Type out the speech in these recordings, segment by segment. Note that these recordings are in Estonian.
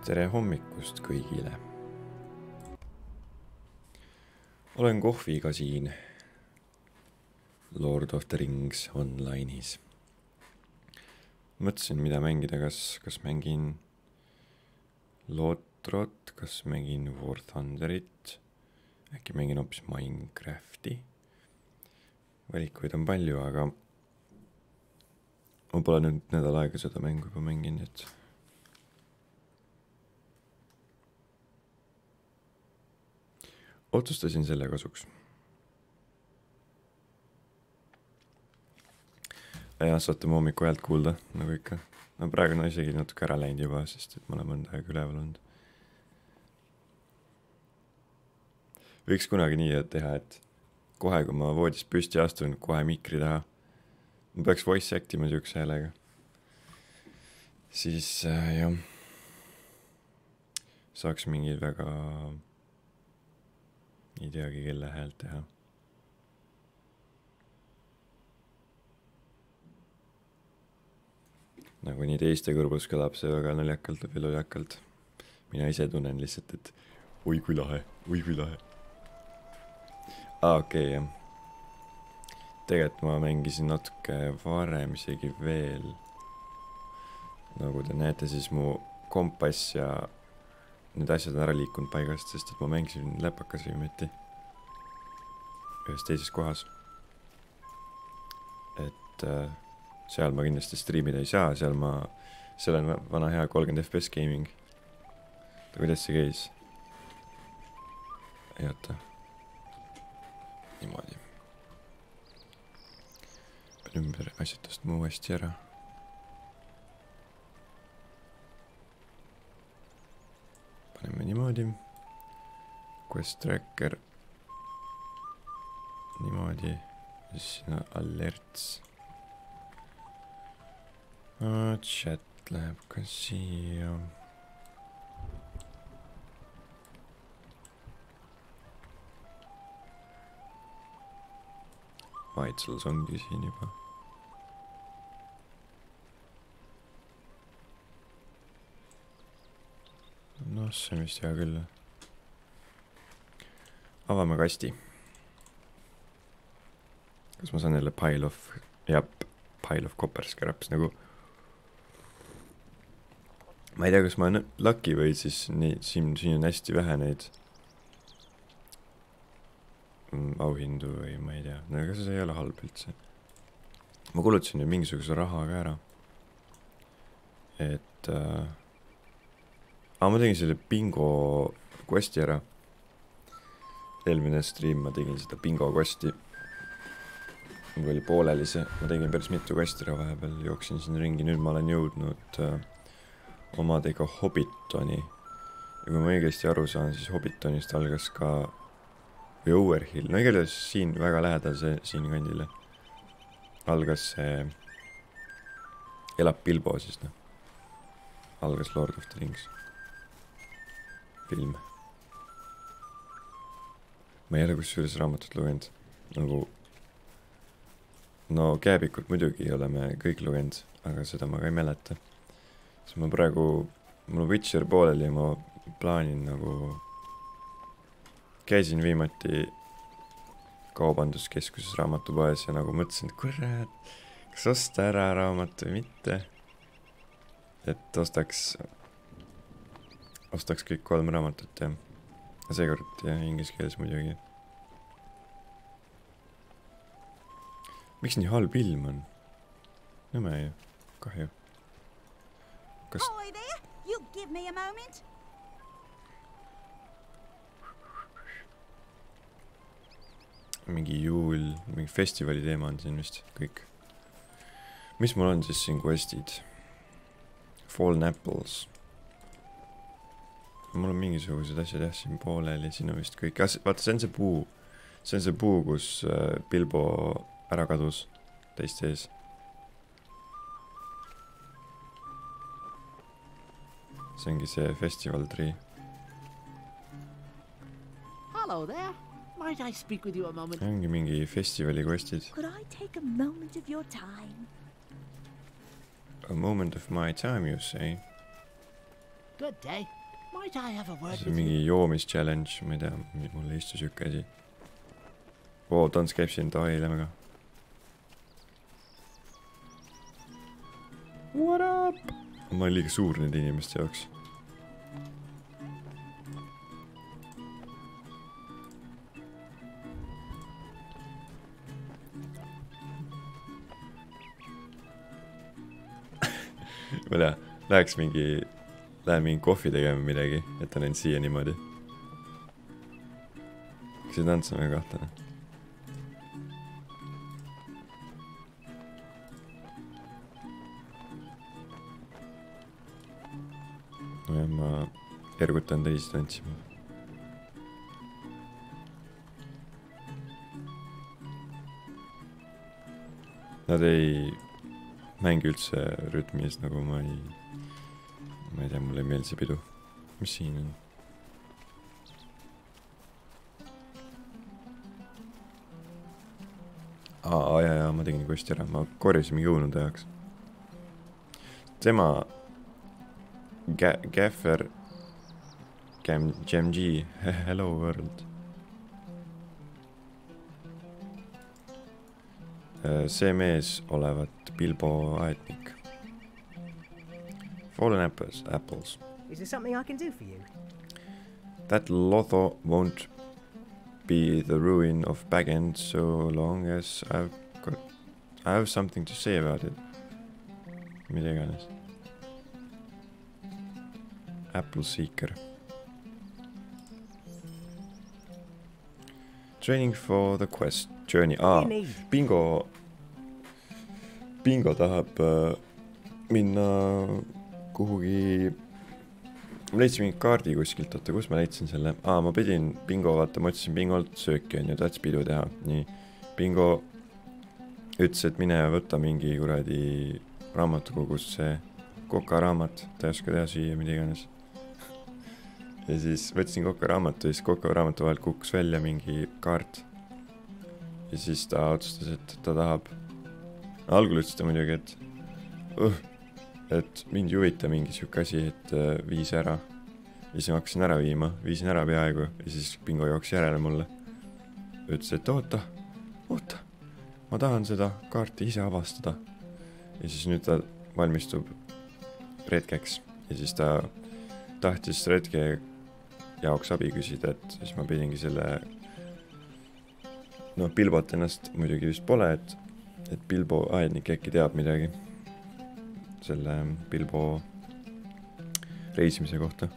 tere hommikust kõigile. Olen kohviga siin Lord of the Rings online'is. Mõtlesin, mida mängida, kas mängin Lotrot, kas mängin War Thunderit, äkki mängin hoopis Minecrafti. Valikuid on palju, aga ma pole nüüd nädal aega seda mängu juba mängin, et otsustasin selle kasuks. Ja saate mu hommiku häält kuulda, nagu ikka. No praegu on isegi natuke ära läinud juba, sest et ma olen mõnda aega üleval olnud. Võiks kunagi nii teha, et kohe, kui ma voodist püsti astun, kohe mikri taha. Ma peaks voice actima siukse häälega. Siis jah, saaks mingi väga ei teagi, kelle häält teha. Nagu nii teiste kõrvus kõlab see väga naljakalt või loljakalt. Mina ise tunnen lihtsalt, et oi kui lahe, oi kui lahe. Okei, jah. Tegelikult ma mängisin natuke varem isegi veel. Nagu te näete, siis mu kompass ja need asjad on ära liikunud paigast, sest et ma mängisin läpakas viimati ühes teises kohas. Et seal ma kindlasti streamida ei saa, seal on vana hea 30 FPS gaming. Kuidas see käis? Ei oota. Niimoodi. Pean ümber asjatust mu uuesti ära. Paneme niimoodi. Quest tracker. Niimoodi. Ja siis siin on alerts. Chat läheb ka siia. Vitals ongi siin juba. No see on vist hea küll. Avame kasti. Kas ma saan jälle pile of copper scraps nagu. Ma ei tea, kas ma olen lucky või siis siin on hästi vähe neid auhindu või ma ei tea. Aga see ei ole halb üldse. Ma kulutasin nüüd mingisuguse raha ka ära. Et ma tegin selle bingo questi ära. Eelmine stream ma tegin seda bingo questi. Mul oli pooleli see. Ma tegin päris mitu questi ära vahepeal. Jooksin siin ringi. Nüüd ma olen jõudnud omadega Hobbitoni. Ja kui ma õigesti aru saan, siis Hobbitonist algas ka või Overhill. No igatahes siin väga lähedal siin kandile. Algas see elab Bilbo siis, noh. Algas Lord of the Rings. Film. Ma ei ole kusjuures raamatut lugenud. Nagu no Kääbikut muidugi oleme kõik lugenud, aga seda ma ka ei mäleta. Siis ma praegu, mul on Witcher pooleli ja ma plaanin nagu käisin viimati kaubanduskeskuses raamatupoes ja nagu mõtlesin, et kurat, kas osta ära raamat või mitte. Et ostaks kõik 3 raamatut ja seekord ja inglise keeles muidugi. Miks nii halb ilm on? Nõme ju, kahju. Hi there, you give me a moment. Mingi juul, mingi festivali teema on siin vist kõik. Mis mul on siis siin questid? Fallen Apples. Mul on mingisugused asjad jah siin pooleli, siin on vist kõik. Vaata, see on see puu. See on see puu, kus Bilbo ära kadus teiste ees. See ongi see festival tree. Hello there. Might I speak with you a moment? Ongi mingi festivali questid. Could I take a moment of your time? A moment of my time, you say? Good day. Might I have a word see on with mingi you? joomis challenge, ma ei tea, mul ei istu siuke asi. Oo, Tons käib siin, davai, lähme ka. What up? Ma olen liiga suur nende inimeste jaoks. ma tea, lähen mingi kohvi tegema midagi, et olen siia niimoodi. Kas see tants on väga kahtlane? No ja ma ergutan teisi tantsima. Nad ei mängi üldse rütmis, nagu ma ei tea, mulle ei meeldi see pidu. Mis siin on? Jaa, ma tegin kosti ära, ma korjasin mingi õunude jaoks. Tema Gaffer GMG, hello world. See mees olevat Bilbo aednik. Fallen apples. Is there something I can do for you? That Lotho won't be the ruin of Bagend so long as I have something to say about it. Mida iganes. Apple Seeker. Training for the quest journey. Bingo tahab minna kuhugi. Ma leidsin mingi kaardi kuskilt, oota, kus ma leidsin selle? Ma pidin Bingo, vaata, ma otsisin Bingolt sööki, on ju, tahtis pidu teha. Nii, Bingo ütles, et mine võtta mingi kuradi raamatukogus see kokaraamat, ta ei oska teha süüa, mida iganes. Ja siis võtsin kokaraamatu ja siis kokaraamatu vahel kukkus välja mingi kaart. Ja siis ta otsustas, et ta tahab. Algul ütles ta muidugi, et mind ei huvita mingi siuke asi, et viis ära. Ja siis ma hakkasin ära viima, viisin ära peaaegu ja siis Bingo jooks järele mulle. Ütles, et oota, ma tahan seda kaarti ise avastada. Ja siis nüüd ta valmistub retkeks ja siis ta tahtis retke jaoks abi küsida, et siis ma pidingi selle Bilbot ennast muidugi vist pole, et Bilbo aednik äkki teab midagi selle Bilbo reisimise kohta.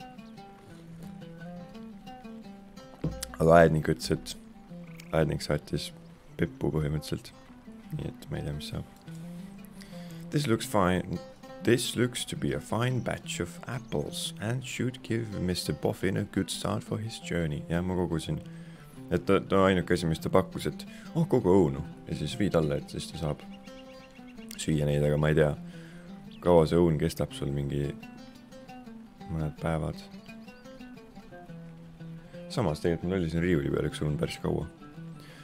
Aga aednik ütles, et aednik saatis peppu põhimõtteliselt. Nii et ma ei tea, mis saab. This looks to be a fine batch of apples and should give Mr. Boffin a good start for his journey. Ja ma kogusin, et ta ainuke asi, mis ta pakkus, et kogu õunu ja siis vii talle, et siis ta saab süüa neid, aga ma ei tea, kaua see õun kestab sul mingi mõned päevad. Samas tegelikult mul oli siin riiuli peal üks õun päris kaua.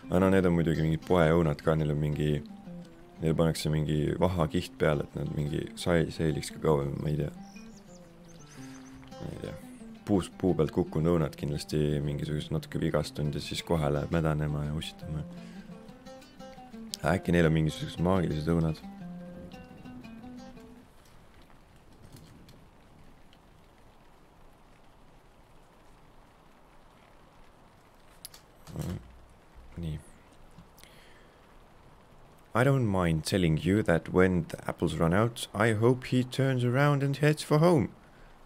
Aga need on muidugi mingid poeõunad ka, neil on mingi neil pannakse mingi vaha kiht peale, et nad mingi seeliks ka kauem, ma ei tea. Puu pealt kukkunud õunad kindlasti mingisugused natuke vigastunud ja siis kohe läheb mädanema ja ussitama. Äkki neil on mingisugused maagilised õunad. Nii. I don't mind telling you that when the apples run out, I hope he turns around and heads for home.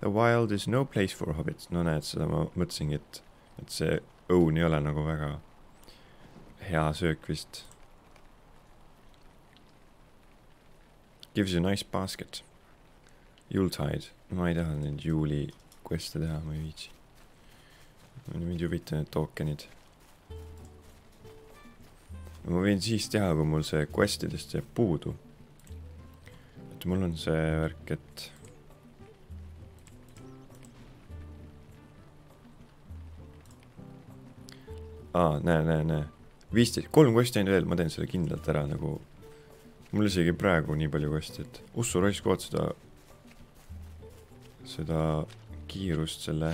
The wild is no place for hobbits. No näed, seda ma mõtlesingi, et see õun ei ole nagu väga hea söök vist. Gives you a nice basket. Yuletide. Ma ei taha neid juuli queste teha, ma ei viitsi. Mind huvita need tokenid. Ma võin siis teha, kui mul see questidest jääb puudu. Et mul on see värk, et näe. 15, 3 questi ainult veel, ma teen selle kindlalt ära nagu. Mul isegi praegu nii palju questi, et Ussu Roisk kood seda kiirust selle.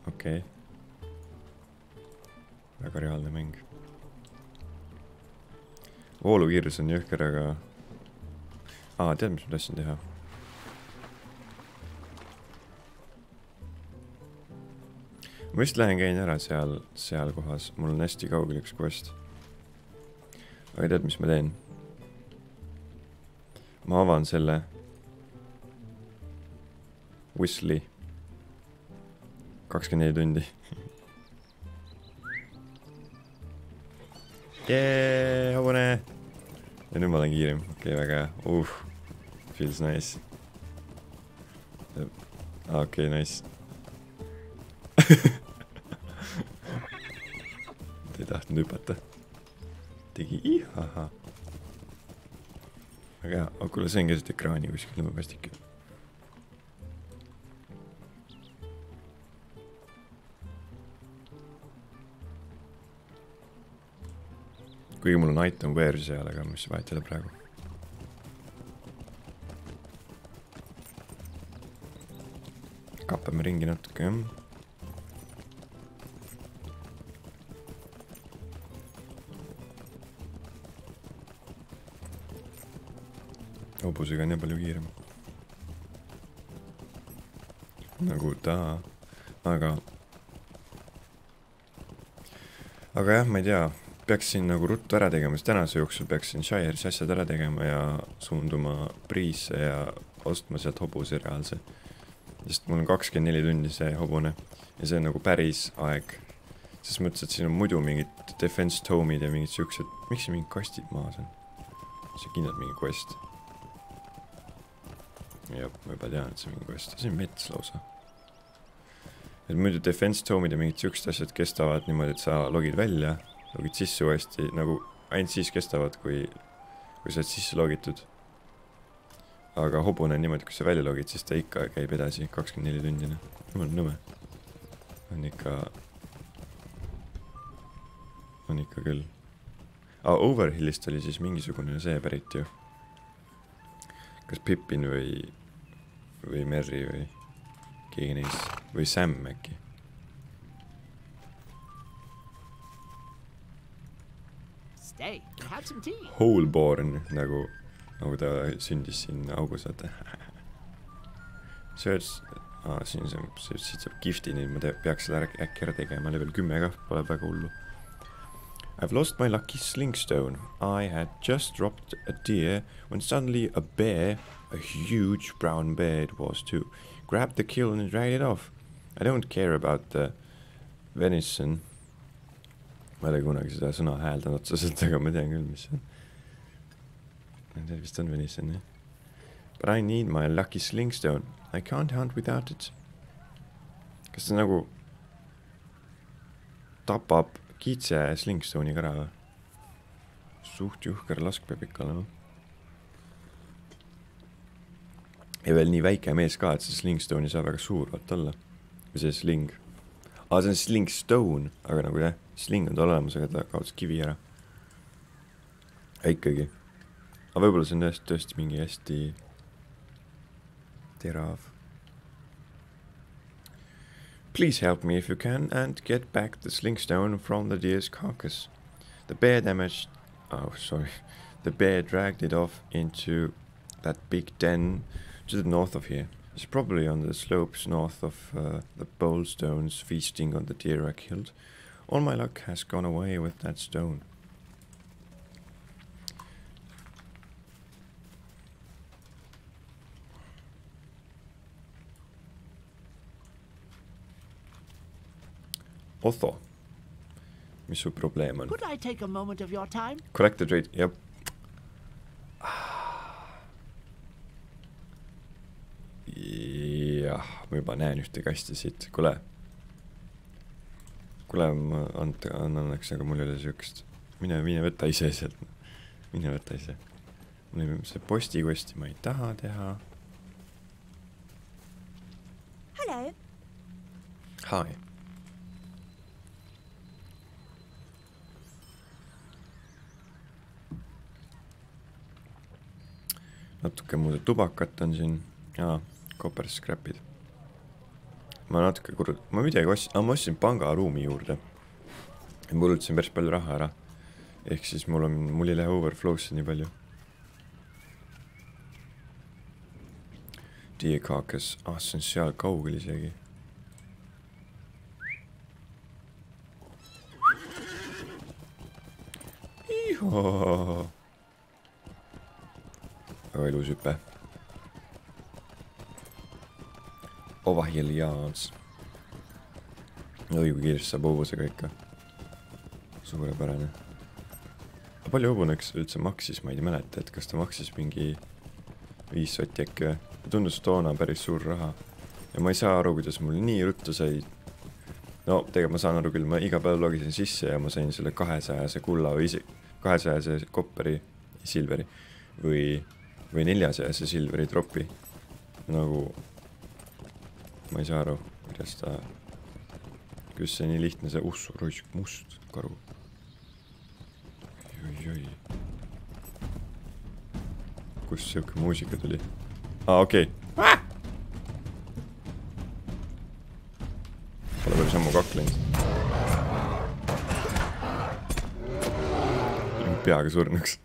Okei. Väga reaalne mäng. Voolukiirus on jõhker, aga... tead, mis ma tahtsin teha? Ma vist lähen käin ära seal kohas. Mul on hästi kaugel üks quest. Aga tead, mis ma teen? Ma avan selle Whistle'i 24 tundi. Jee, hobune! Ja nüüd ma olen kiirem. Okei, väga hea. Feels nice. Okei, nice. Ta ei tahtnud hüpata. Tegi ihaha. Väga hea. Kuule, see on keset ekraani kuskil lõmepastik. Kuigi mul on item wear seal, aga mis vahet ei ole praegu. Kappame ringi natuke. Hobusega on nii palju kiirem. Nagu ta. Aga jah, ma ei tea. Peaksin nagu ruttu ära tegema, sest tänase jooksul peaksin Shire'is asjad ära tegema ja suunduma Priisse ja ostma sealt hobuse reaalse. Sest mul on 24 tundi see hobune ja see on nagu päris aeg. Sest mõttes, et siin on muidu mingid defense tome'id ja mingid siuksed. Miks see mingid kastid maas on? See kindlalt mingi quest. Jah, ma juba tean, et see mingi quest. See on mets lausa. Et muidu defense tome'id ja mingid siuksed asjad kestavad niimoodi, et sa logid välja. Logid sisse uuesti, nagu ainult siis kestavad, kui sa oled sisse logitud. Aga hobune niimoodi, kui sa välja logid, siis ta ikka käib edasi 24 tundina. Jumal nõme. On ikka küll. Overhillist oli siis mingisugune see pärit ju. Kas Pippin või Merry või keegi neist. Või Sam äkki. Stay, have some tea. Wholeborn, nagu ta sündis siin augus, vaata. Search, siin siit saab gifti, nii ma peaks seda äkki ära tegema, level 10 ka, pole väga hullu. I've lost my lucky slingstone. I had just dropped a deer when suddenly a bear, a huge brown bear it was too, grabbed the kill and dragged it off. I don't care about the venison. Ma ei ole kunagi seda sõna hääldan otseselt, aga ma tean küll, mis see on. Ma tean, vist on venison, jah. But I need my lucky slingstone. I can't hunt without it. Kas see nagu tapab kiitse slingstone'iga ära või? Suht juhker lask peab ikka olema. Ja veel nii väike mees ka, et see slingstone ei saa väga suur vaat olla. Või see sling. See on slingstone, aga nagu jah, sling on tal olemas, aga ta kaotas kivi ära. Ikkagi. Aga võib-olla see on tõesti mingi hästi terav. Please help me if you can and get back the slingstone from the deer's carcass. The bear damaged... The bear dragged it off into that big den to the north of here. It's probably on the slopes north of the bowl stones feasting on the deer I killed. All my luck has gone away with that stone. Otho. Mis su probleem on? Could I take a moment of your time? Collect the trade, jep. Jah, ma juba näen ühte kasti siit. Kuule, ma annaks, aga mul ei ole siukest. Mine võta ise sealt. Mine võta ise. See posti-kosti ma ei taha teha. Hello. Hi. Natuke muude tubakat on siin. Copper scrapid. ma natuke ma midagi ma ostsin pangaruumi juurde. Ja mul ütlesin päris palju raha ära. Ehk siis mul ei lähe overflow'sse nii palju. Diekaakas, see on seal kaugel isegi. Ihoo. Väga ilus hüpe. Ovahjeliaans. Oi, kui kiiresti saab hobusega ikka. Suurepärane. Palju hobuneks üldse maksis, ma ei mäleta, et kas ta maksis mingi 5 sotti äkki või. Tundus toona päris suur raha. Ja ma ei saa aru, kuidas mul nii ruttu sai. No, tegelikult ma saan aru küll, ma iga päev logisin sisse ja ma sain selle 200-se kulla või 200-se kopperi, silveri või 400-se silveri tropi. Nagu ma ei saa aru, kuidas see nii lihtne see roisk must karu. Oi. Kus siuke muusika tuli? Okei. Pole veel sammu kaklenud. Peaga surnuks.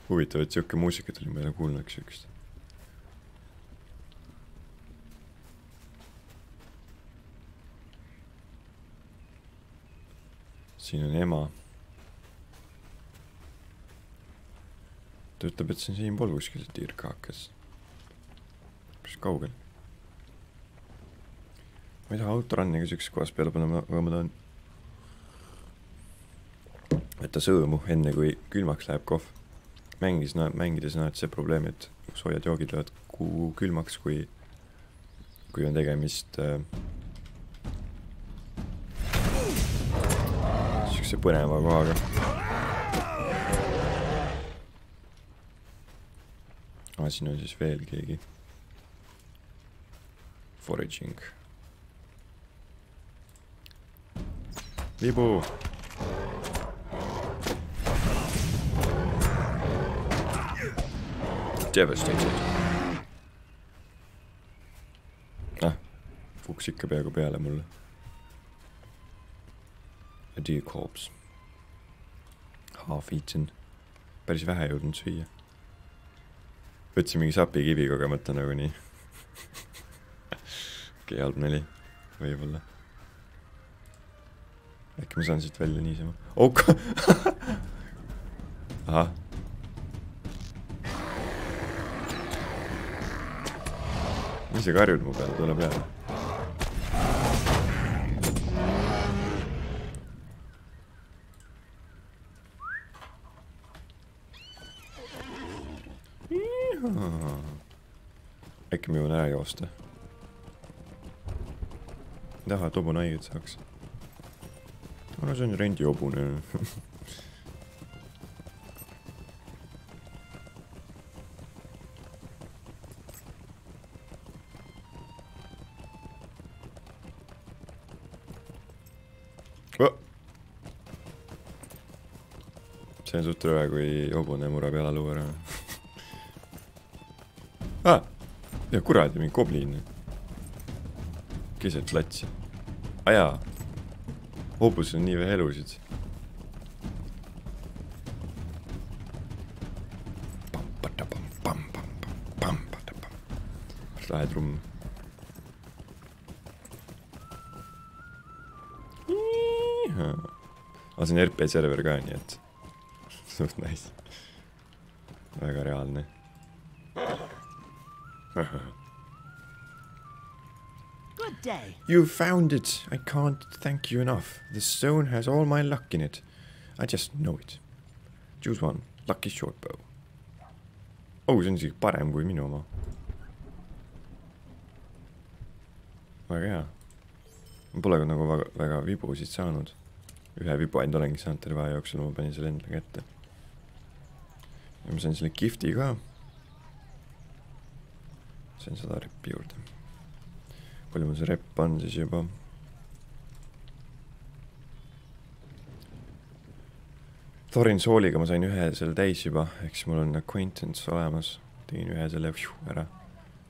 Huvitav, et siuke muusika tuli, ma ei ole kuulnud siukest. Siin on ema. Ta ütleb, et see on siin pool kuskil tiirkaakas. Päris kaugel. Ma ei taha autoranniga siukses kohas peale panna, aga ma tahan võtta sõõmu enne, kui külmaks läheb kohv. Mängides näed see probleem, et soojad joogid lähevad külmaks, kui on tegemist siukse põneva kohaga. Siin on siis veel keegi. Foraging. Vibu! Devastated. Fuks ikka peaaegu peale mulle. A deer corpse. Half eaten. Päris vähe jõudnud süüa. Võtsin mingi sapikivi kogemata nagu nii. Okei, halb neli. Võib-olla. Äkki ma saan siit välja niisama. Ahah. Mis see karjud mu peale tule peale? Äkki me jõuan ära joosta. Ei taha, et hobune haiget saaks. No see on rendi hobune. See on suht rõve, kui hobune murab jalaluu ära. Ja kuradi, mingi kobliin. Keset latsi. Ajaa. Hobus on nii vähe elusid. Lähe trumm. See on RP server ka, nii et suht nice. Väga reaalne. Good day. You found it. I can't thank you enough. The stone has all my luck in it. I just know it. Choose one. Lucky short bow. See on isegi parem kui minu oma. Väga hea. Ma pole nagu väga vibusid saanud. Ühe vibu ainult olengi saanud terve aja jooksul, ma panin selle endale kätte. Ja ma sain selle gifti ka. Sain 100 reppi juurde. Palju mul see repp on siis juba? Thorin sooliga ma sain ühe selle täis juba, eks mul on acquaintance olemas. Tegin ühe selle ära.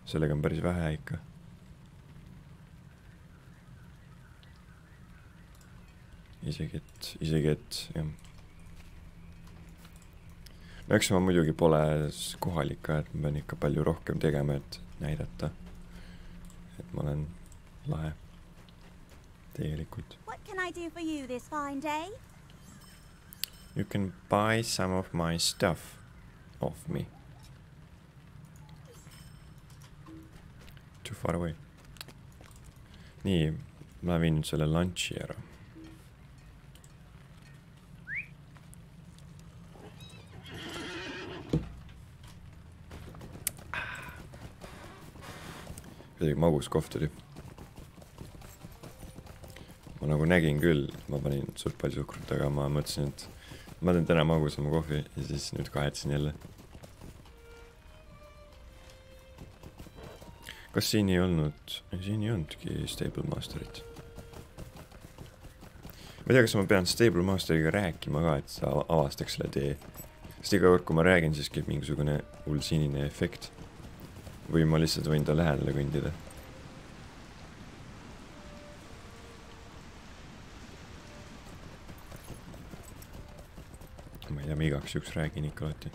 sellega on päris vähe ikka. isegi et jah. No eks ma muidugi pole kohalik ka, et ma pean ikka palju rohkem tegema, et näidata, et ma olen lahe tegelikult. What can I do for you this fine day? You can buy some of my stuff off me. Too far away. Nii, ma viin nüüd selle lunchi ära. Kuidagi magus kohv tuli. Ma nagu nägin küll, ma panin suht palju suhkrut, aga ma mõtlesin, et ma teen täna magusama kohvi ja siis nüüd kahetsin jälle. Kas siin ei olnudki Stable Masterit? Ma ei tea, kas ma pean Stable Masteriga rääkima ka, et sa avastaks selle tee. Sest iga kord, kui ma räägin, siis käib mingisugune hull sinine efekt. Või ma lihtsalt võin ta lähedale kõndida. Ma ei tea, ma igaks juks räägin ikka alati.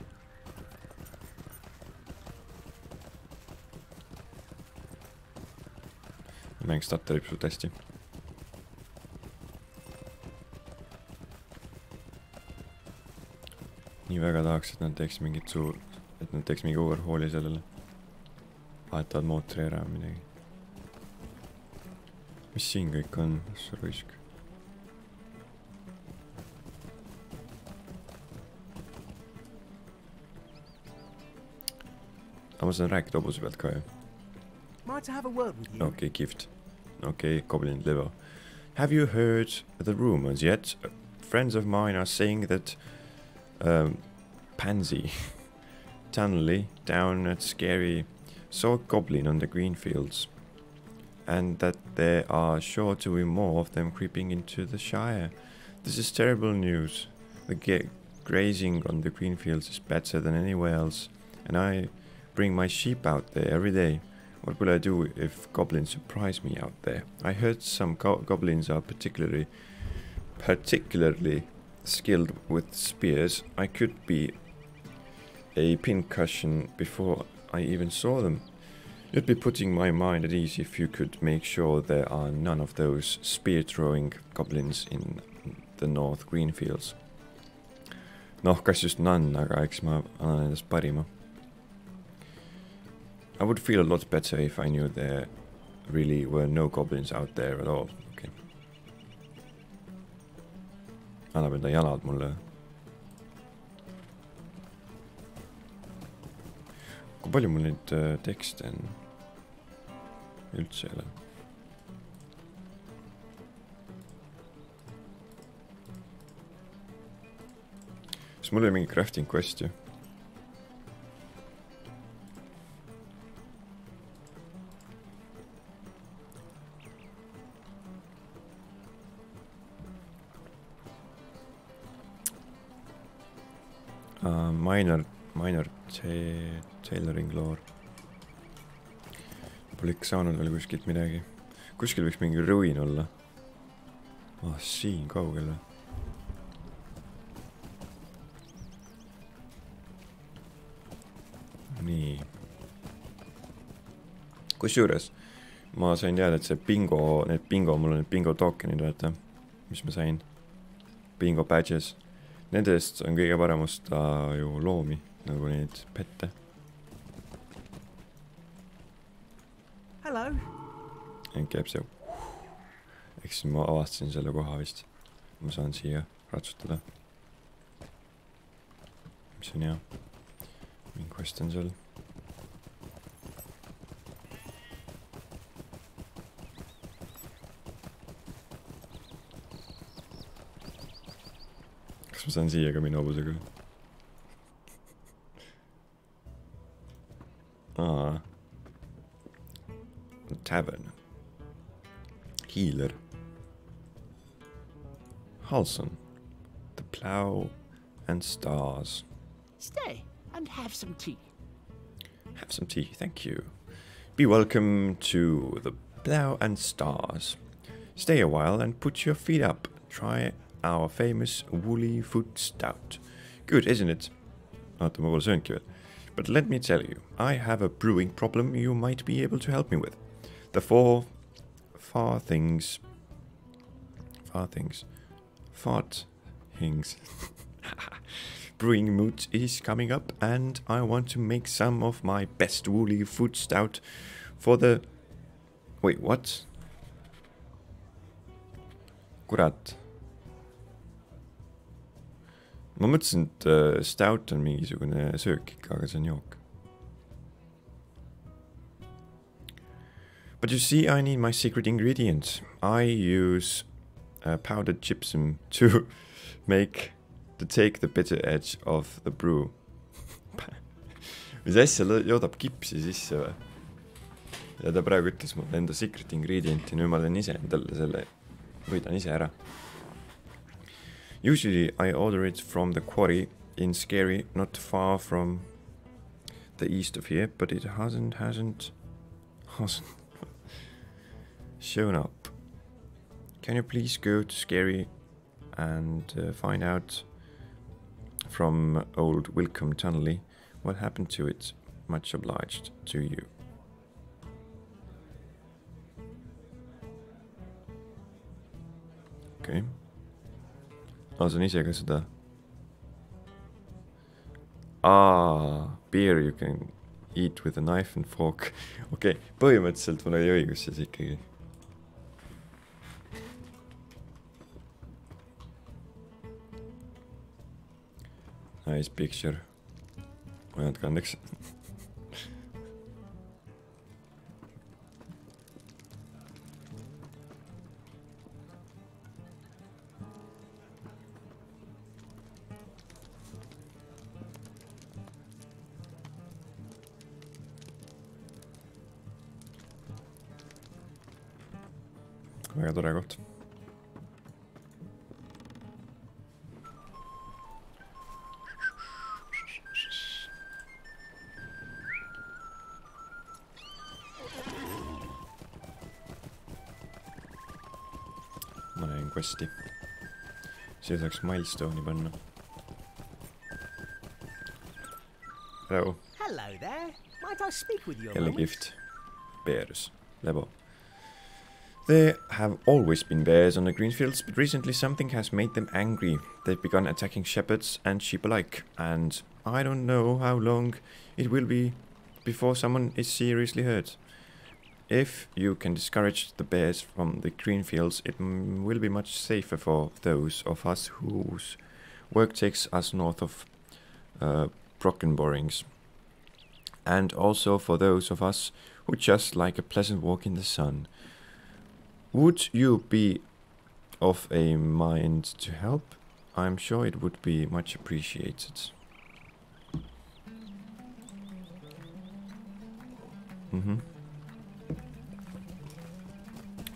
Mäng statterib suht hästi. Nii väga tahaks, et nad teeks mingi overhauli sellele. Vahetavad mootori ära midagi. Mis siin kõik on? Ruisk. Aga ma saan rääkida hobuse pealt ka, ju. Might I have a word with you? Okay, gift. Okay, goblin liver. Have you heard the rumors yet? Friends of mine are saying that Pansy Tunnelly down at Scary saw a goblin on the green fields, and that there are sure to be more of them creeping into the Shire. This is terrible news. The grazing on the green fields is better than anywhere else, and I bring my sheep out there every day. What will I do if goblins surprise me out there? I heard some goblins are particularly skilled with spears. I could be a pincushion before I even saw them. You'd be putting my mind at ease if you could make sure there are none of those spear-throwing goblins in the North Greenfields. Noh, kas just none, aga eks ma annan endast parima. I would feel a lot better if I knew there really were no goblins out there at all. Okay. Annab enda jalad mulle. Kui palju mul neid tekste on? Üldse ei ole. Kas mul oli mingi crafting quest ju? Minor tailoring lore. Pole ikka saanud veel kuskilt midagi. Kuskil võiks mingi ruin olla. Siin kaugel või? Nii. Kusjuures ma sain teada, et see mul on need bingo tokenid, vaata, mis ma sain. Bingo badges. Nendest on kõige parem osta ju loomi, nagu neid pette. Hello. Käib see. Eks ma avastasin selle koha vist. Ma saan siia ratsutada. Mis on hea. Mingi quest on seal. Kas ma saan siia ka minna hobusega? Tavern. Healer. Halson. The Plow and Stars. Stay and have some tea. Have some tea, thank you. Be welcome to the Plough and Stars. Stay a while and put your feet up. Try our famous woolly foot stout. Good, isn't it? Oota, ma pole söönki veel. But let me tell you, I have a brewing problem you might be able to help me with. The fart things. Brewing mood is coming up, and I want to make some of my best woolly foot stout for the... Wait, what? Kurat. Ma mõtlesin, et stout on mingisugune söök ikka, aga see on jook. But you see, I need my secret ingredient. I use powdered gypsum to take the bitter edge of the brew. Mis asja, joodab kipsi sisse või? Ja ta praegu ütles mulle enda secret ingredienti, nüüd ma teen ise endale selle, võidan ise ära. Usually I order it from the quarry in Scary, not far from the east of here, but it hasn't shown up. Can you please go to Scary and find out from old Wilcombe Tunnelly what happened to it? Much obliged to you. Okay. Saan ise ka seda. Beer you can eat with a knife and fork. Okay, põhimõtteliselt mul oli õigus siis ikkagi. Nice picture. Ma ei andke andeks. Väga tore koht. Ma näen questi. Siia saaks milestone'i panna. Hello. Hello there. Might I speak with you a Jälle moment? gift. Bears. Lebo. There have always been bears on the greenfields, but recently something has made them angry. They've begun attacking shepherds and sheep alike, and I don't know how long it will be before someone is seriously hurt. If you can discourage the bears from the greenfields, it will be much safer for those of us whose work takes us north of Brockenborings, and also for those of us who just like a pleasant walk in the sun. Would you be of a mind to help? I'm sure it would be much appreciated.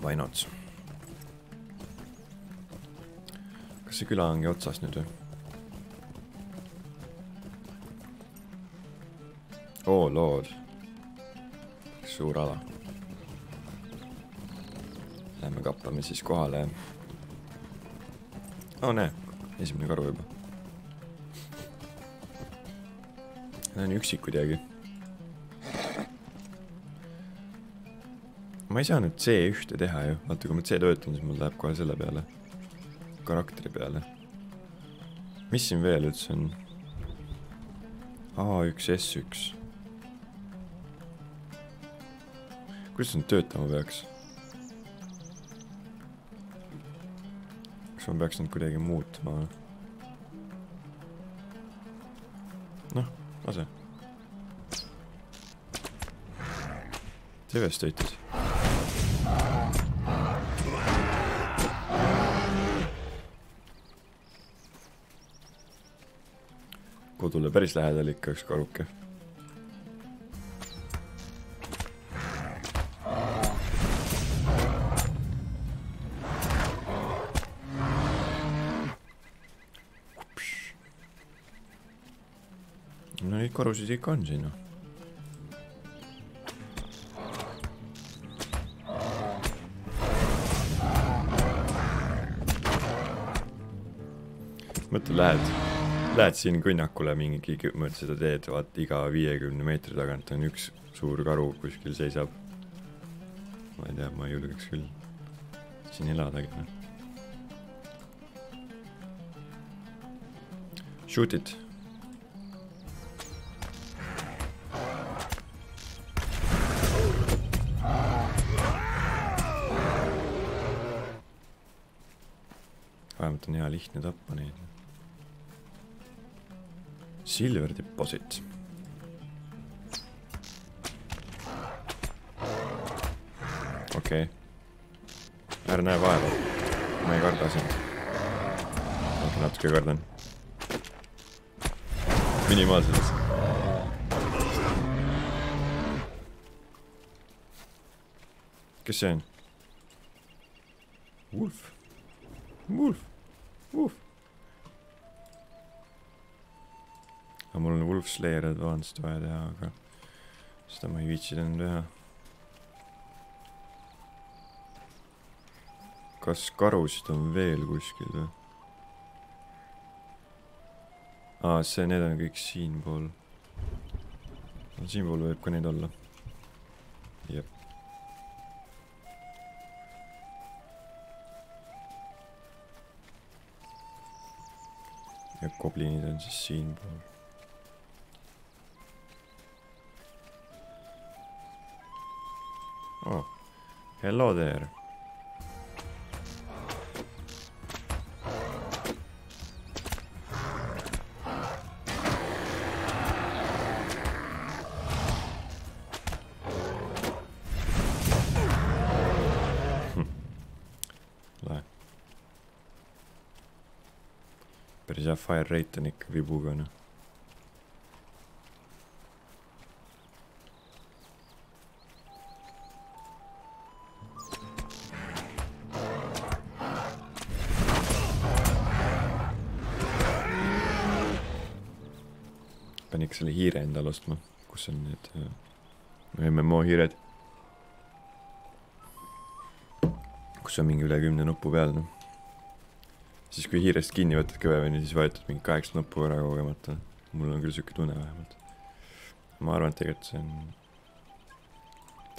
Why not? Kas see küla ongi otsas nüüd või? Oh lord. Suur ala. Lähme kappame siis kohale. Näe, esimene karu juba. Need on üksikud jäägi. Ma ei saa nüüd C1 teha ju. Vaata, kui ma C töötan, siis mul läheb kohe selle peale. Karakteri peale. Mis siin veel üldse on? A1, S1. Kuidas see nüüd töötama peaks? Kas ma peaks nüüd kuidagi muutma? Noh, lase. Devastated. Kodule päris lähedal ikka üks karuke. No neid karusid ikka on siin. mõtle, lähed siin kõnnakule mingi mööda seda teed, vaat iga 50 meetri tagant on üks suur karu kuskil seisab. Ma ei tea, ma ei julgeks küll siin eladagi. Shoot it. Vähemalt on hea lihtne tappa neid. Silver deposit. Okei. Ära näe vaeva. Ma ei karda sind. Natuke kardan. Minimaalselt. Kes see on? Wolf. Aga mul on Wolf Slayer Advanced vaja teha, aga seda ma ei viitsi enam teha. Kas karusid on veel kuskil või? Need on kõik siinpool. Siinpool võib ka neid olla. Jep. Ja koblinid on siis siinpool. Oh, hello there. Päris hea fire rate on ikka vibuga, noh. Pean ikka selle hiire endale ostma. Kus on need MMO hiired? Kus on mingi üle 10 nuppu peal, noh. Siis kui hiirest kinni võtad kõvemini, siis vajutad mingi 8 nuppu ära kogemata. Mul on küll siuke tunne vähemalt. Ma arvan, et tegelikult see on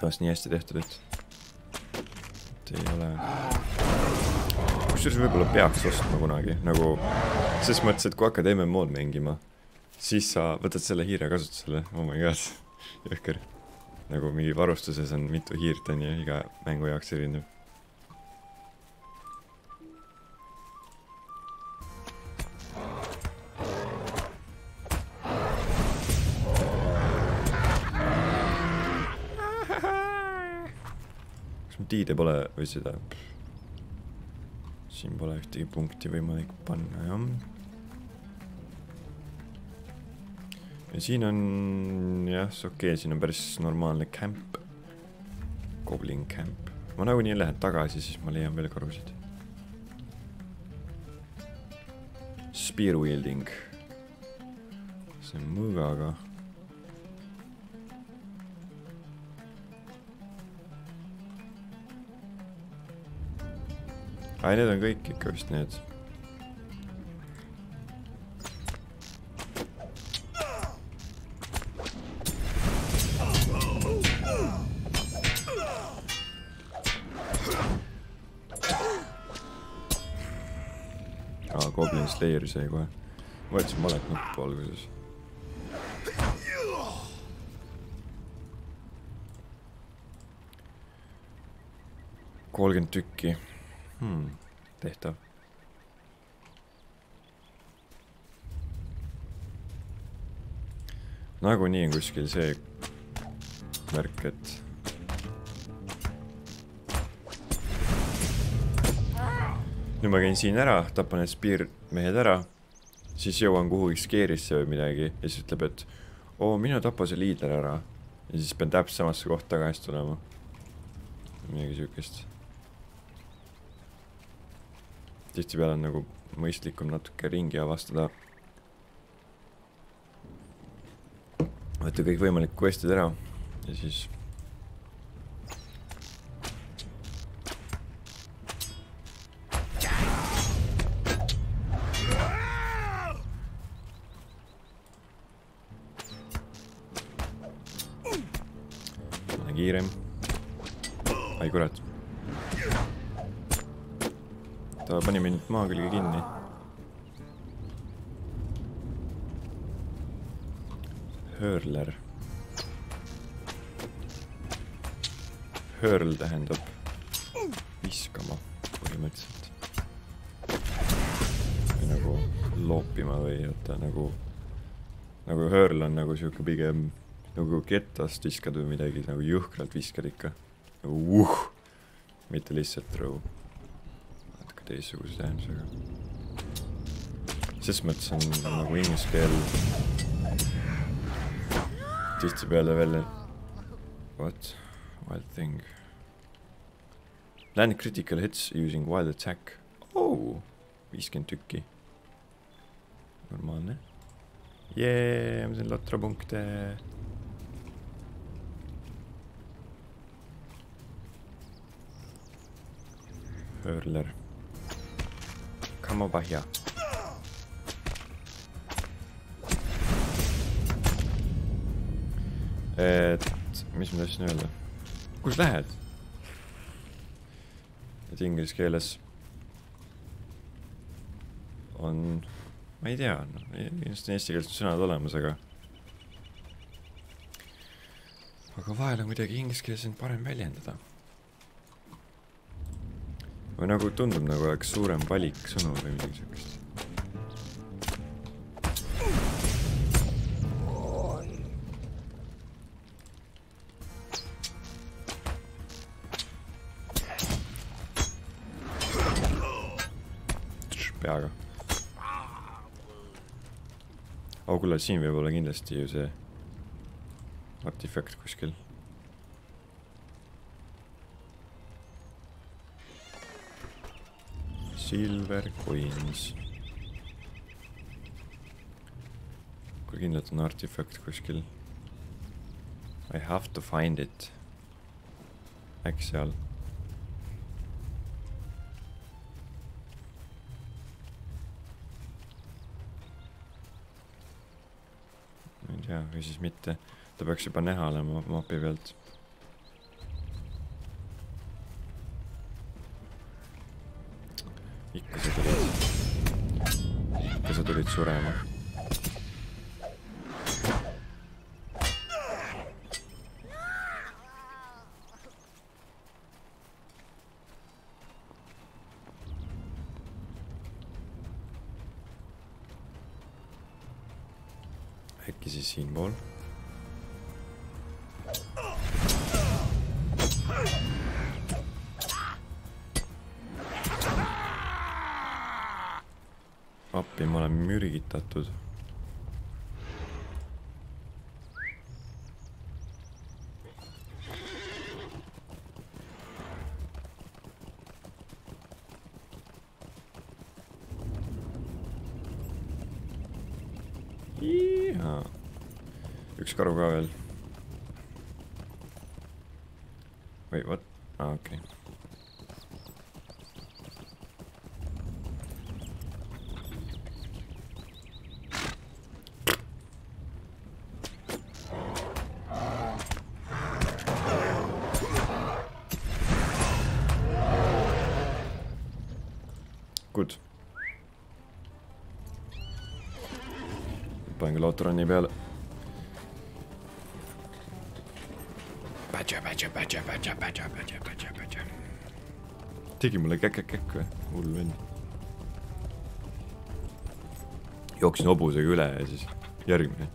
taas nii hästi tehtud, et ei ole... Kusjuures võib-olla peaks ostma kunagi. Nagu, ses mõttes, et kui hakkad MMO-d mängima, siis sa võtad selle hiire kasutusele. Oh my god, jõhker. Nagu mingi varustuses on mitu hiirt on ja iga mängu jaoks erinev. Tiide pole või seda. Siin pole ühtegi punkti võimalik panna, jah. Ja siin on, jah, okei, siin on päris normaalne camp. Goblin camp. Ma nagu nii lähen tagasi, siis ma leian veel karusid. Spear wielding. See on mõõgaga. Need on kõik ikka vist need. Goblin Slayer sai kohe. Võtsin malet nuppu alguses. Kolmkümmend tükki. Tehtav. Nagu nii on kuskil see märk, et nüüd ma käin siin ära, tapan need spear mehed ära, siis jõuan kuhugi skeerisse või midagi ja siis ütleb, et minu tapa see liider ära ja siis pean täpselt samasse kohta tagasi tulema. Midagi sükest. Tihtipeale on nagu mõistlikum natuke ringi avastada. Võtta kõik võimalik questid ära ja siis kiirem. Ai kurat. Ta pani mind maa külge kinni. Hurler. Hurl tähendab viskama põhimõtteliselt. Või nagu loopima või oota nagu hurl on nagu siuke pigem nagu ketast viskad või midagi nagu juhkralt viskad ikka. Nagu mitte lihtsalt throw. Natuke teistsuguse tähendusega. Ses mõttes on nagu inglise keel tihti peale veel what? Wild thing. Land critical hits using wild attack. Oh, 50 tükki. Normaalne. Jee, ma sain lotrapunkte. Hurler. Come over here. Et, mis ma tahtsin öelda? Kus lähed? Et inglise keeles on, ma ei tea, ilmselt on eesti keelsed sõnad olemas, aga vahel on kuidagi inglise keeles on parem väljendada. Või nagu tundub nagu oleks suurem valik sõnu või midagi sellist. Peaga. Kuule, siin võib olla kindlasti ju see artifakt kuskil. Silver coins. Kui kindlalt on artifakt kuskil. I have to find it. Äkki seal. Ja, või siis mitte. Ta peaks juba näha olema mapi pealt. Ikka sa tulid surema. Äkki siis siin pool. Appi, ma olen mürgitatud. Üks karu ka veel. Või, what? Okei. Good. Panen küll autoranni peale. Tegi mulle käkk või? Hull vend. Jooksin hobusega üle ja siis järgmine.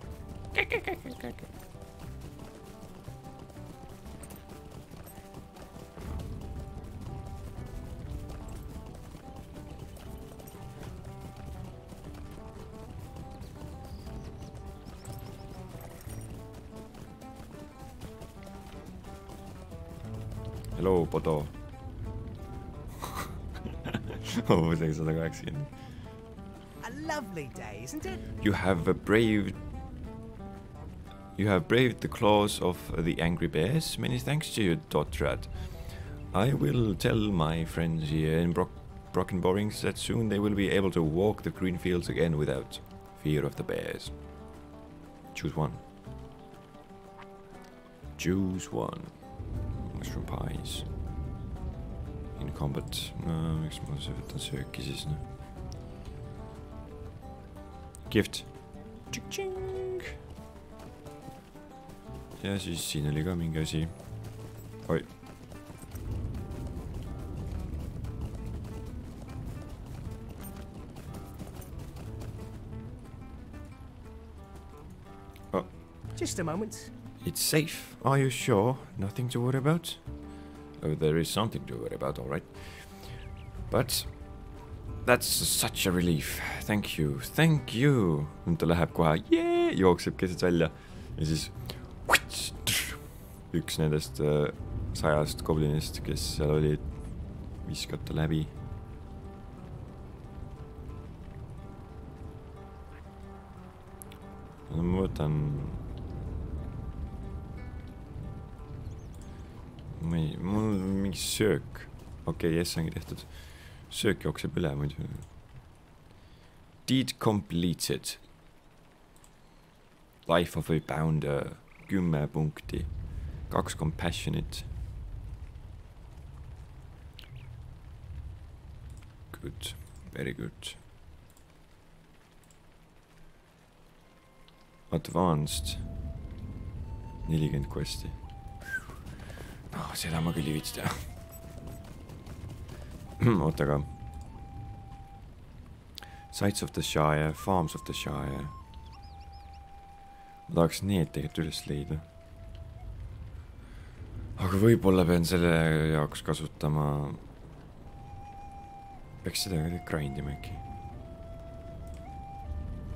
Hello, Podo. Hobusega 180. A lovely day, isn't it? You have braved the claws of the angry bears. Many thanks to you, Dotrat. I will tell my friends here in Broken Borings that soon they will be able to walk the green fields again without fear of the bears. Choose one. Choose one. Mushroom pies. In combat. No, miks ma võtan sööki siis, noh. Gift. Tšing-tšing. Ja siis siin oli ka mingi asi. Oi. Oh. Just a moment. It's safe. Are you sure? Nothing to worry about? Oh, there is something to worry about, all right. But that's such a relief. Thank you. Thank you. Nüüd ta läheb kohe, jookseb keset välja. Ja siis üks nendest 100 goblinist, kes seal olid, viskab ta läbi. No, ma võtan... Mul mingi söök. Okei, yes, ongi tehtud. Söök jookseb üle muidu. Deed completed. Life of a pounder. 10 punkti. 2 compassionate. Good. Very good. Advanced. 40 questi. No, seda ma küll ei viitsi teha. Oota ka. Sites of the Shire, Farms of the Shire. Ma tahaks need tegelikult üles leida. Aga võib-olla pean selle jaoks kasutama... Peaks seda grindima äkki.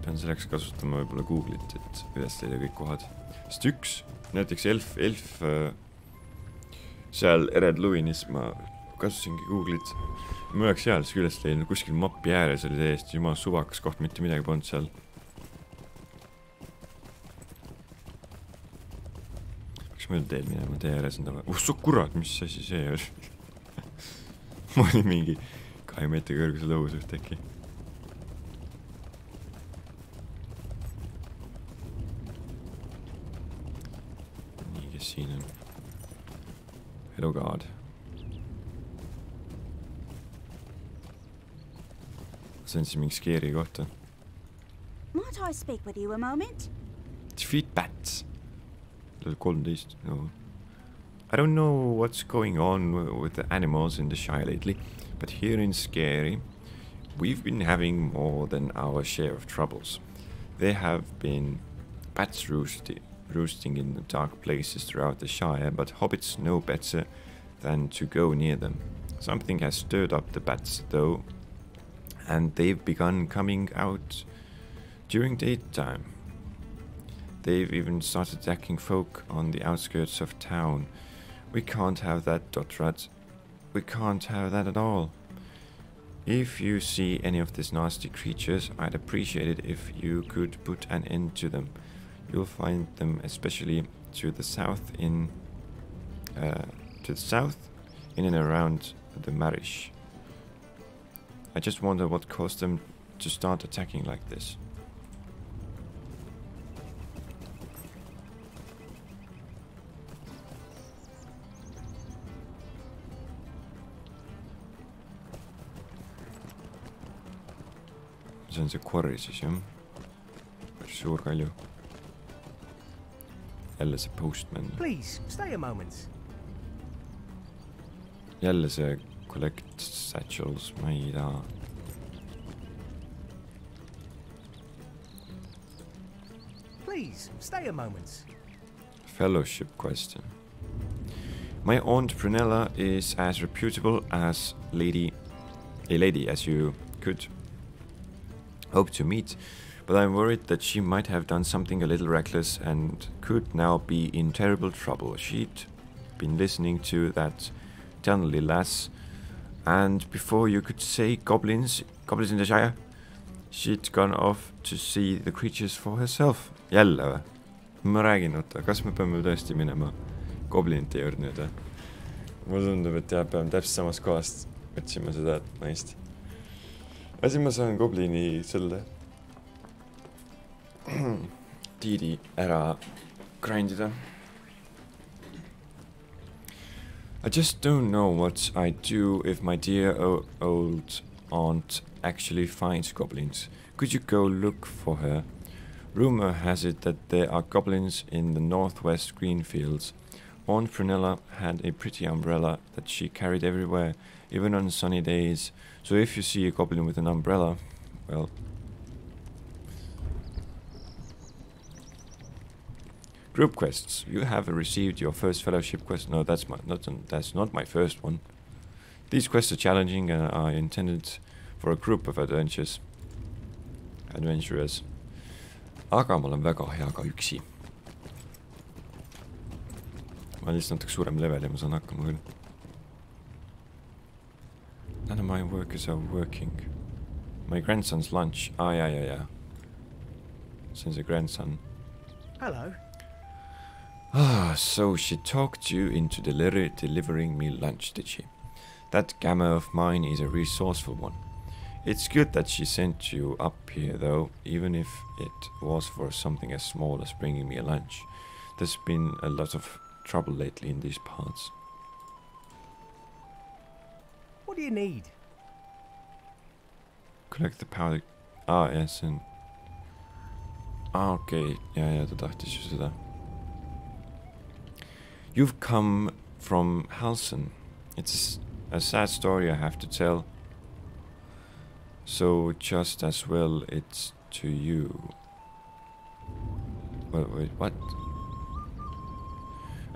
Pean selleks kasutama võib-olla Google'it, et üles leida kõik kohad. Sest üks, näiteks elf seal Red Luinis ma kasutasingi Google'it. Ma oleks seal siis üles leidnud, kuskil mapi ääres oli täiesti jumal suvakas koht, mitte midagi polnud seal. Peaks mööda teel minema, tee ääres on taga. So kurat, mis asi see oli? Ma olin mingi 2 meetri kõrguse lõus ühtäkki. Nii, kes siin on? Hello God. See on siis mingi skeeri kohta. Might I speak with you a moment? Defeat bats. 13. No. I don't know what's going on with the animals in the Shire lately, but here in Scary, we've been having more than our share of troubles. There have been bats roosting in the dark places throughout the Shire, but hobbits know better than to go near them. Something has stirred up the bats, though, and they've begun coming out during daytime. They've even started attacking folk on the outskirts of town. We can't have that, Dotrat. We can't have that at all. If you see any of these nasty creatures, I'd appreciate it if you could put an end to them. You'll find them especially to the south in and around the Marish. I just wonder what caused them to start attacking like this. See on see quarry siis, jah? Päris suur kalju. Jälle see postman. Please, stay a moment. Jälle see collect satchels, ma ei taha. Please, stay a moment. Fellowship question. My aunt Prunella is as reputable as a lady as you could hope to meet, but I'm worried that she might have done something a little reckless and could now be in terrible trouble. She'd been listening to that Tunnelly lass, and before you could say goblins in the Shire, she'd gone off to see the creatures for herself. Jälle või? Ma räägin, oota, kas me peame tõesti minema goblinite juurde nüüd või? Mulle tundub, et jah, peame täpselt samast kohast otsima seda naist. Asi ma saan goblini selle tiidi ära grindida. I just don't know what I'd do if my dear old aunt actually finds goblins. Could you go look for her? Rumor has it that there are goblins in the northwest green fields. Aunt Prunella had a pretty umbrella that she carried everywhere, even on sunny days. So if you see a goblin with an umbrella, well... Group quests. You have received your first fellowship quest. No, that's not my first one. These quests are challenging and are intended for a group of adventurers. Aga ma olen väga hea ka üksi. Ma olen lihtsalt natuke suurem level ja ma saan hakkama küll. None of my workers are working. My grandson's lunch. Yeah. Since a grandson. Hello. So she talked you into delivering me lunch, did she? That gamma of mine is a resourceful one. It's good that she sent you up here, though, even if it was for something as small as bringing me a lunch. There's been a lot of trouble lately in these parts. What do you need? Collect the powder... yes, and... okay. Ja, ta tahtis ju seda. You've come from Halson. It's a sad story I have to tell. So just as well it's to you. Wait, what?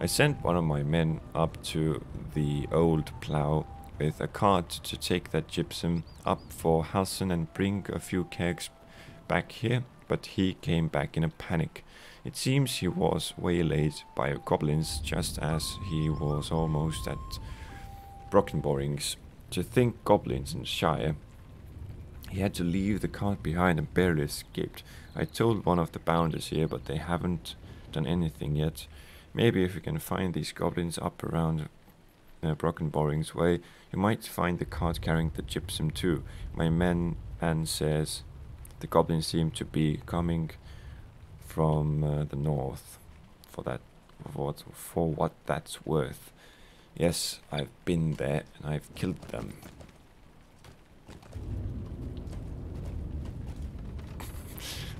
I sent one of my men up to the old plough with a cart to take that gypsum up for Halson and bring a few kegs back here, but he came back in a panic. It seems he was waylaid by goblins just as he was almost at Brockenborings. To think goblins in the Shire. He had to leave the cart behind and barely escaped. I told one of the bounders here, but they haven't done anything yet. Maybe if we can find these goblins up around Brockenborings way, you might find the cart carrying the gypsum too. My man says the goblins seem to be coming from the north. For what that's worth. Yes, I've been there and I've killed them.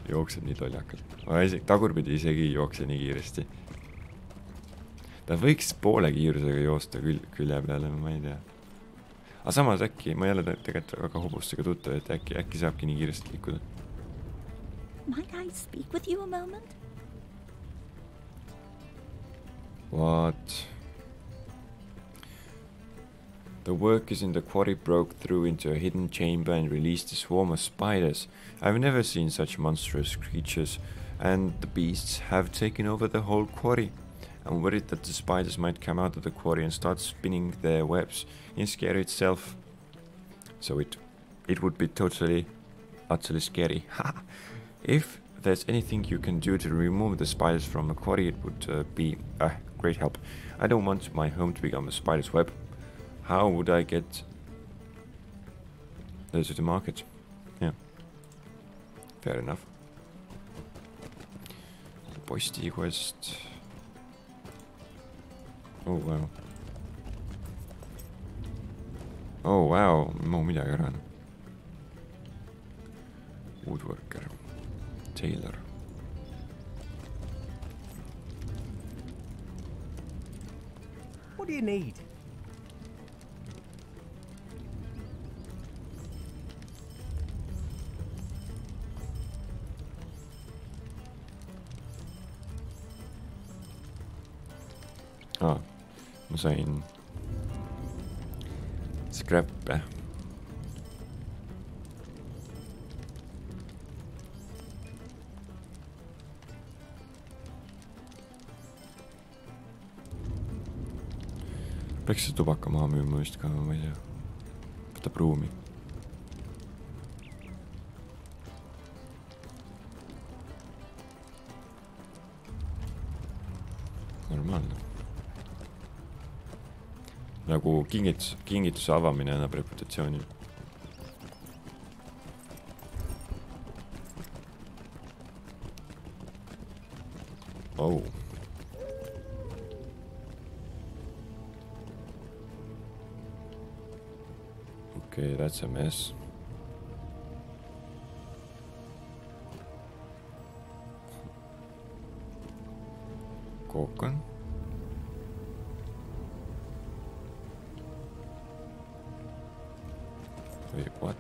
Jookseb nii toljakalt. Ma tagurpidi isegi ei jookse nii kiiresti. Ta võiks poole kiirusega joosta külje peale, ma ei tea. Aga samas äkki, ma jälle tegelikult väga hobustega tuttav, et äkki saabki nii kiiresti liikuda. Might I speak with you a moment? What? The workers in the quarry broke through into a hidden chamber and released a swarm of spiders. I've never seen such monstrous creatures, and the beasts have taken over the whole quarry. I'm worried that the spiders might come out of the quarry and start spinning their webs in scary itself. So it would be utterly scary. If there's anything you can do to remove the spiders from the quarry, it would be a great help. I don't want my home to become a spider's web. How would I get there to the market? Yeah. Fair enough. Posti quest. Oh wow. Oh wow, ma midagi ära. Woodworker. Tailor. What do you need? Ma sain scrap'e. Peaks see tubaka maha müüma vist ka, ma ei tea. Võtab ruumi. Normaalne. Nagu kingituse avamine annab reputatsiooni. Oh. Okay, that's a mess. Kook on. Wait, what?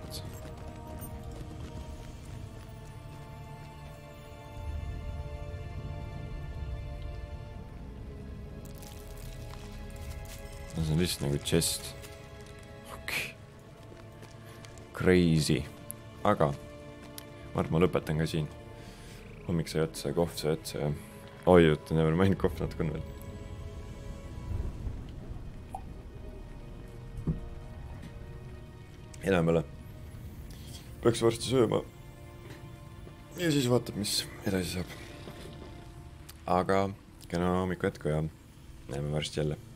See on lihtsalt nagu chest. Okay. Crazy. Aga ma arvan, ma lõpetan ka siin. Hommik sai otsa, kohv sai otsa ja oi, never mind, kohv natuke on veel. Enam ole. Peaks varsti sööma. Ja siis vaatab, mis edasi saab. Aga kena hommiku jätku ja näeme varsti jälle.